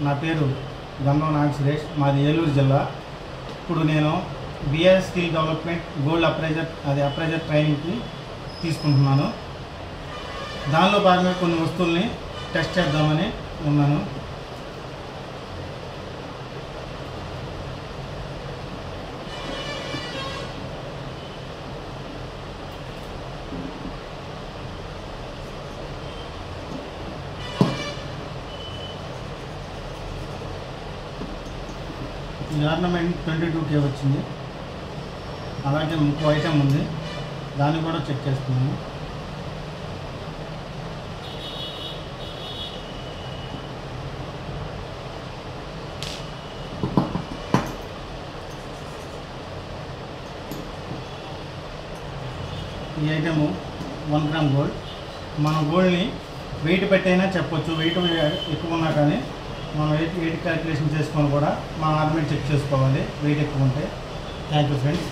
నా పేరు గంగం నాగ సురేష్, మాది ఏలూరు జిల్లా. ఇప్పుడు నేను BR skill development gold appraiser ట్రైనింగ్కి తీసుకుంటున్నాను. దానిలో భాగంగా కొన్ని వస్తువుల్ని టెస్ట్ చేద్దామని ఉన్నాను. ఈ ఆర్నమెంట్ 22K వచ్చింది. అలాగే ఇంకో ఐటెం ఉంది, దాన్ని కూడా చెక్ చేస్తున్నాను. ఈ ఐటెము 1 గ్రామ్ గోల్డ్. మనం గోల్డ్ని వెయిట్ పెట్టైనా చెప్పొచ్చు. వెయిట్ ఎక్కువ ఉన్నా కానీ మనం వెయిట్ క్యాలిక్యులేషన్ చేసుకొని కూడా మన ఆర్నమెంట్ చెక్ చేసుకోవాలి వెయిట్ ఎక్కువ ఉంటే. Thank you friends.